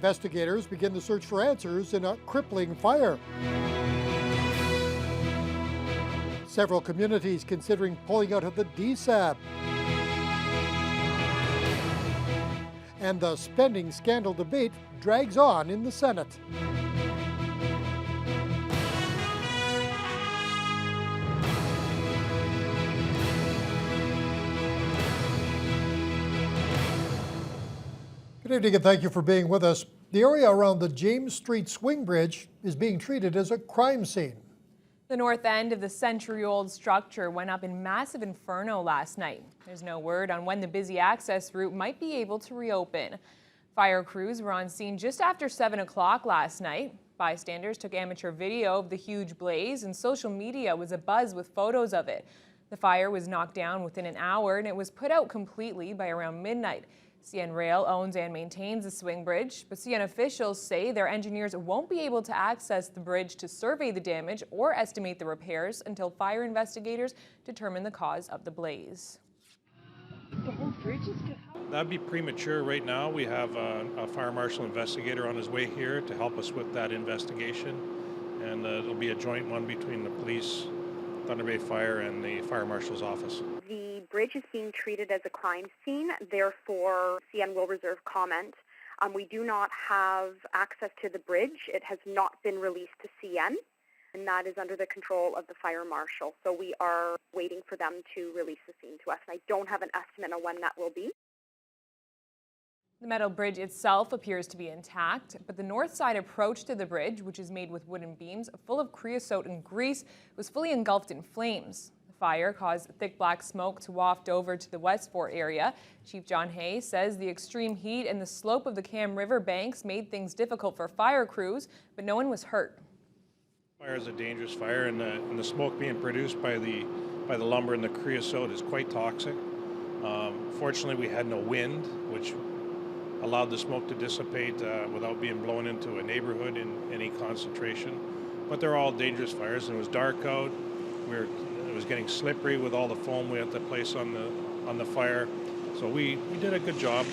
Investigators begin the search for answers in a crippling fire. Several communities considering pulling out of the DSAP. And the spending scandal debate drags on in the Senate. Good evening and thank you for being with us. The area around the James Street Swing Bridge is being treated as a crime scene. The north end of the century-old structure went up in massive inferno last night. There's no word on when the busy access route might be able to reopen. Fire crews were on scene just after 7 o'clock last night. Bystanders took amateur video of the huge blaze, and social media was abuzz with photos of it. The fire was knocked down within an hour, and it was put out completely by around midnight. CN Rail owns and maintains the swing bridge, but CN officials say their engineers won't be able to access the bridge to survey the damage or estimate the repairs until fire investigators determine the cause of the blaze. The whole bridge is good. That'd be premature right now. We have a fire marshal investigator on his way here to help us with that investigation, and it'll be a joint one between the police, Thunder Bay Fire, and the fire marshal's office. The bridge is being treated as a crime scene, therefore CN will reserve comment. We do not have access to the bridge. It has not been released to CN, and that is under the control of the fire marshal. So we are waiting for them to release the scene to us, and I don't have an estimate on when that will be. The metal bridge itself appears to be intact, but the north side approach to the bridge, which is made with wooden beams full of creosote and grease, was fully engulfed in flames. The fire caused thick black smoke to waft over to the West Fort area. Chief John Hay says the extreme heat and the slope of the Cam River banks made things difficult for fire crews, but no one was hurt. Fire is a dangerous fire, and the smoke being produced by the lumber and the creosote is quite toxic. Fortunately, we had no wind, which allowed the smoke to dissipate without being blown into a neighborhood in any concentration. But they're all dangerous fires, and it was dark out. It was getting slippery with all the foam we had to place on the fire. So we did a good job.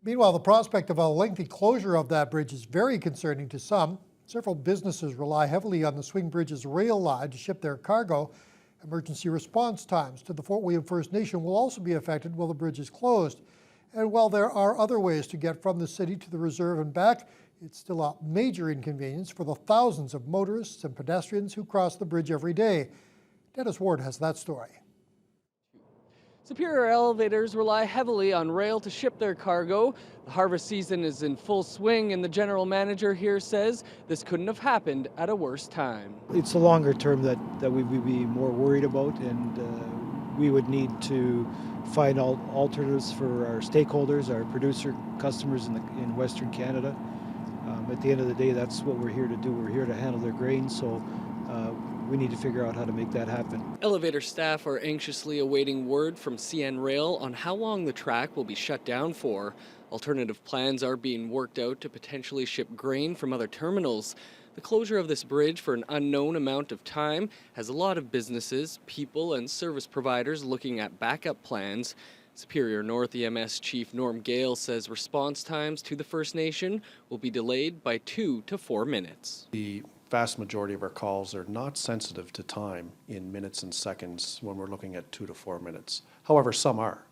Meanwhile, the prospect of a lengthy closure of that bridge is very concerning to some. Several businesses rely heavily on the swing bridge's rail line to ship their cargo. Emergency response times to the Fort William First Nation will also be affected while the bridge is closed. And while there are other ways to get from the city to the reserve and back, it's still a major inconvenience for the thousands of motorists and pedestrians who cross the bridge every day. Dennis Ward has that story. Superior Elevators rely heavily on rail to ship their cargo. The harvest season is in full swing, and the general manager here says this couldn't have happened at a worse time. It's the longer term that we would be more worried about, and we would need to find alternatives for our stakeholders, our producer customers in Western Canada. At the end of the day, that's what we're here to do. We're here to handle their grain, so we need to figure out how to make that happen. Elevator staff are anxiously awaiting word from CN Rail on how long the track will be shut down for. Alternative plans are being worked out to potentially ship grain from other terminals. The closure of this bridge for an unknown amount of time has a lot of businesses, people, and service providers looking at backup plans. Superior North EMS Chief Norm Gale says response times to the First Nation will be delayed by 2 to 4 minutes. The vast majority of our calls are not sensitive to time in minutes and seconds when we're looking at 2 to 4 minutes. However, some are.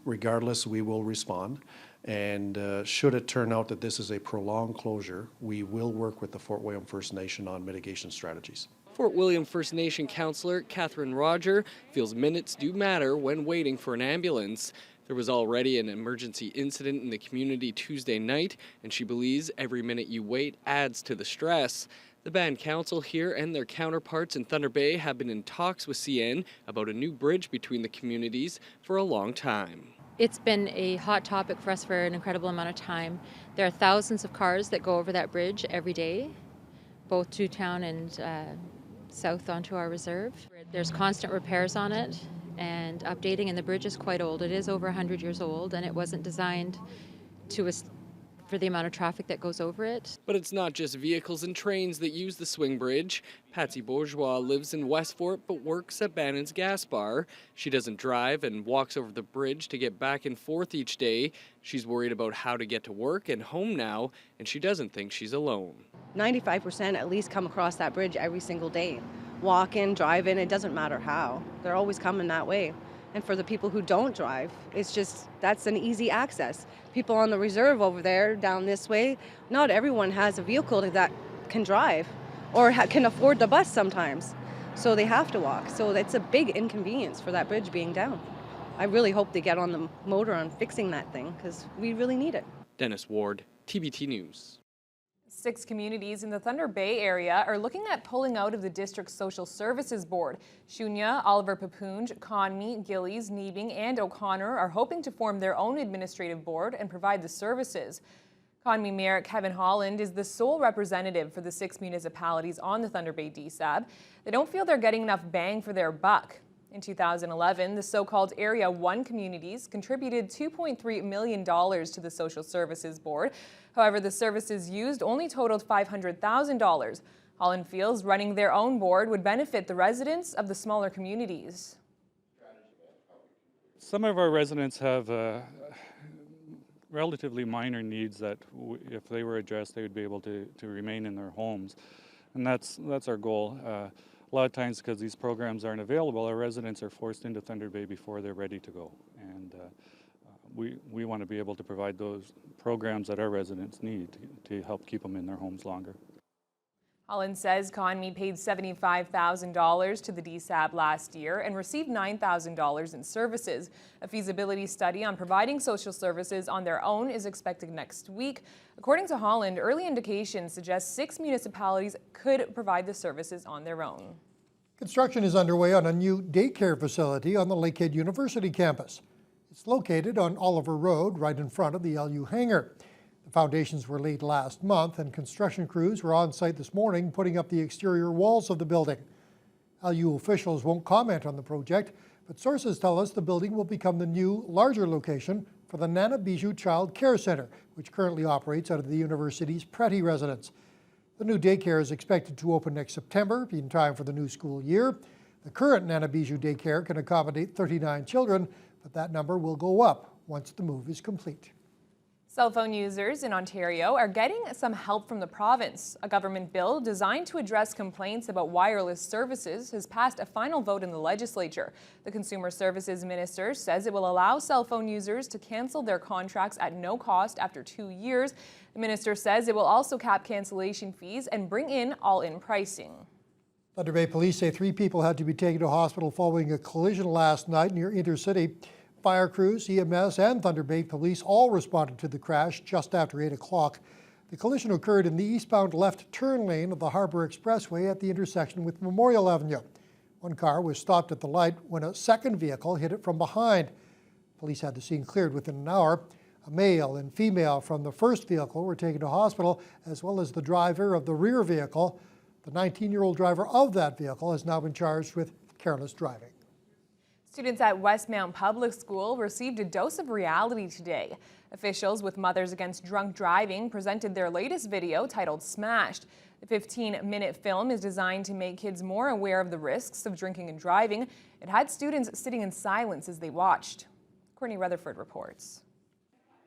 Regardless, we will respond. And should it turn out that this is a prolonged closure, we will work with the Fort William First Nation on mitigation strategies. Fort William First Nation councillor Catherine Roger feels minutes do matter when waiting for an ambulance. There was already an emergency incident in the community Tuesday night, and she believes every minute you wait adds to the stress. The band council here and their counterparts in Thunder Bay have been in talks with CN about a new bridge between the communities for a long time. It's been a hot topic for us for an incredible amount of time. There are thousands of cars that go over that bridge every day, both to town and south onto our reserve. There's constant repairs on it and updating, and the bridge is quite old. It is over 100 years old, and it wasn't designed for the amount of traffic that goes over it. But it's not just vehicles and trains that use the swing bridge. Patsy Bourgeois lives in Westfort but works at Bannon's Gas Bar. She doesn't drive and walks over the bridge to get back and forth each day. She's worried about how to get to work and home now, and she doesn't think she's alone. 95% at least come across that bridge every single day. Walking, driving, it doesn't matter how. They're always coming that way. And for the people who don't drive, it's just, that's an easy access. People on the reserve over there, down this way, not everyone has a vehicle that can drive or can afford the bus sometimes. So they have to walk. So it's a big inconvenience for that bridge being down. I really hope they get on the motor on fixing that thing because we really need it. Dennis Ward, TBT News. 6 communities in the Thunder Bay area are looking at pulling out of the district's Social Services Board. Shunya, Oliver Papoonge, Conmee, Gillies, Neebing, and O'Connor are hoping to form their own administrative board and provide the services. Conmee Mayor Kevin Holland is the sole representative for the 6 municipalities on the Thunder Bay DSAB. They don't feel they're getting enough bang for their buck. In 2011, the so-called Area 1 communities contributed $2.3 million to the Social Services Board. However, the services used only totaled $500,000. Holland feels running their own board would benefit the residents of the smaller communities. Some of our residents have relatively minor needs that if they were addressed, they would be able to remain in their homes. And that's our goal. A lot of times, because these programs aren't available, our residents are forced into Thunder Bay before they're ready to go. And we want to be able to provide those programs that our residents need to help keep them in their homes longer. Holland says Conmee paid $75,000 to the DSAB last year and received $9,000 in services. A feasibility study on providing social services on their own is expected next week. According to Holland, early indications suggest 6 municipalities could provide the services on their own. Construction is underway on a new daycare facility on the Lakehead University campus. It's located on Oliver Road, right in front of the LU hangar. The foundations were laid last month, and construction crews were on site this morning putting up the exterior walls of the building. LU officials won't comment on the project, but sources tell us the building will become the new, larger location for the Nana Bijou Child Care Center, which currently operates out of the university's Preti residence. The new daycare is expected to open next September, in time for the new school year. The current Nana Bijou daycare can accommodate 39 children, but that number will go up once the move is complete. Cell phone users in Ontario are getting some help from the province. A government bill designed to address complaints about wireless services has passed a final vote in the legislature. The Consumer Services Minister says it will allow cell phone users to cancel their contracts at no cost after 2 years. The minister says it will also cap cancellation fees and bring in all-in pricing. Thunder Bay police say 3 people had to be taken to hospital following a collision last night near Intercity. Fire crews, EMS, and Thunder Bay police all responded to the crash just after 8 o'clock. The collision occurred in the eastbound left turn lane of the Harbour Expressway at the intersection with Memorial Avenue. One car was stopped at the light when a second vehicle hit it from behind. Police had the scene cleared within an hour. A male and female from the first vehicle were taken to hospital, as well as the driver of the rear vehicle. The 19-year-old driver of that vehicle has now been charged with careless driving. Students at Westmount Public School received a dose of reality today. Officials with Mothers Against Drunk Driving presented their latest video titled Smashed. The 15-minute film is designed to make kids more aware of the risks of drinking and driving. It had students sitting in silence as they watched. Courtney Rutherford reports.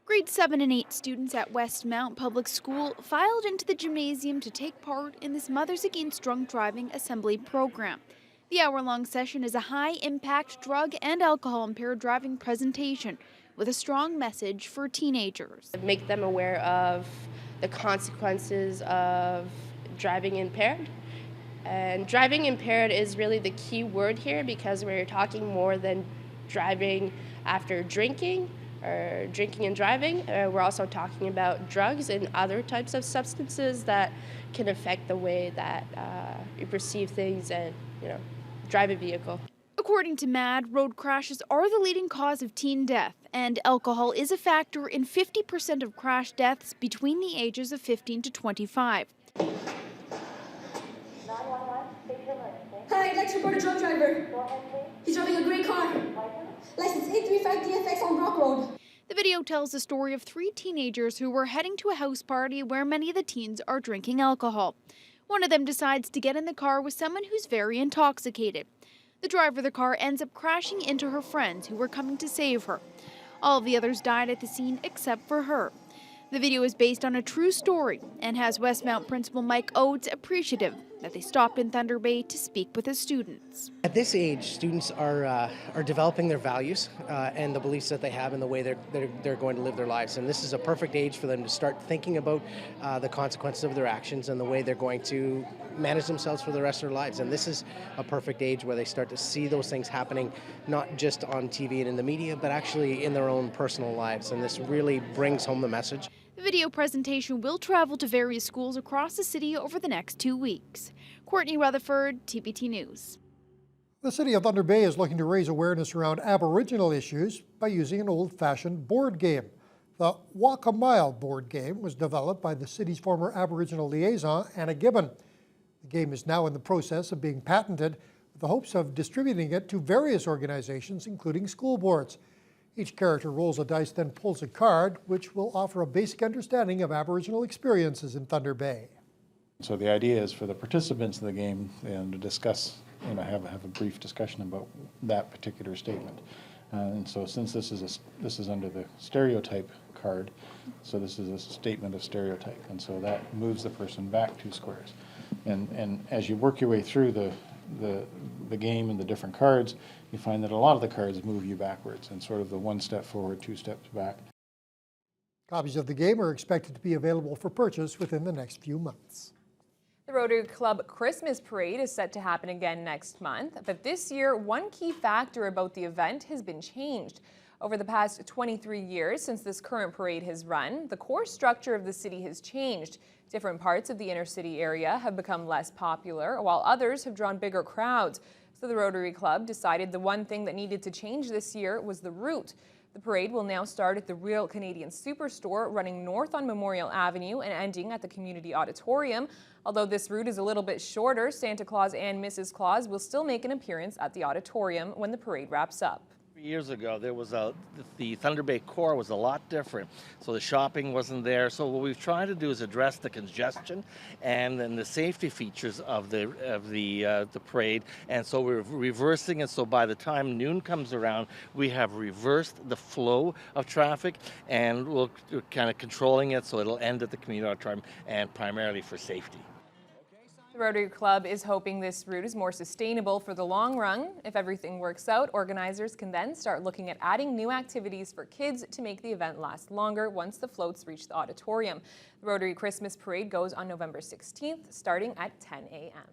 Grade 7 and 8 students at Westmount Public School filed into the gymnasium to take part in this Mothers Against Drunk Driving assembly program. The hour-long session is a high-impact drug and alcohol-impaired driving presentation with a strong message for teenagers. Make them aware of the consequences of driving impaired. And driving impaired is really the key word here because we're talking more than driving after drinking or drinking and driving. We're also talking about drugs and other types of substances that can affect the way that you perceive things and, drive a vehicle. According to MAD, road crashes are the leading cause of teen death, and alcohol is a factor in 50% of crash deaths between the ages of 15 to 25. Hi, I'd like to report a drunk driver. He's driving a gray car. License 835 DFX on Brock Road. The video tells the story of 3 teenagers who were heading to a house party where many of the teens are drinking alcohol. One of them decides to get in the car with someone who's very intoxicated. The driver of the car ends up crashing into her friends who were coming to save her. All of the others died at the scene except for her. The video is based on a true story and has Westmount Principal Mike Oates appreciative that they stopped in Thunder Bay to speak with his students. At this age, students are developing their values and the beliefs that they have in the way they're going to live their lives. And this is a perfect age for them to start thinking about the consequences of their actions and the way they're going to manage themselves for the rest of their lives. And this is a perfect age where they start to see those things happening, not just on TV and in the media, but actually in their own personal lives. And this really brings home the message. The video presentation will travel to various schools across the city over the next 2 weeks. Courtney Rutherford, TBT News. The City of Thunder Bay is looking to raise awareness around Aboriginal issues by using an old-fashioned board game. The Walk a Mile board game was developed by the city's former Aboriginal liaison, Anna Gibbon. The game is now in the process of being patented with the hopes of distributing it to various organizations, including school boards. Each character rolls a dice, then pulls a card, which will offer a basic understanding of Aboriginal experiences in Thunder Bay. So the idea is for the participants in the game and to discuss, have a brief discussion about that particular statement. And so since this is under the stereotype card, so this is a statement of stereotype, and so that moves the person back 2 squares. And as you work your way through the game and the different cards, you find that a lot of the cards move you backwards and sort of the 1 step forward, 2 steps back. Copies of the game are expected to be available for purchase within the next few months. The Rotary Club Christmas Parade is set to happen again next month, but this year, one key factor about the event has been changed. Over the past 23 years since this current parade has run, the core structure of the city has changed. Different parts of the inner city area have become less popular, while others have drawn bigger crowds. So the Rotary Club decided the one thing that needed to change this year was the route. The parade will now start at the Real Canadian Superstore, running north on Memorial Avenue and ending at the Community Auditorium. Although this route is a little bit shorter, Santa Claus and Mrs. Claus will still make an appearance at the auditorium when the parade wraps up. Years ago, there was the Thunder Bay core was a lot different, so the shopping wasn't there. So what we've tried to do is address the congestion and then the safety features of the parade, and so we're reversing it. So by the time noon comes around, we have reversed the flow of traffic, and we're kind of controlling it so it'll end at the community auditorium, and primarily for safety. The Rotary Club is hoping this route is more sustainable for the long run. If everything works out, organizers can then start looking at adding new activities for kids to make the event last longer once the floats reach the auditorium. The Rotary Christmas Parade goes on November 16th, starting at 10 a.m.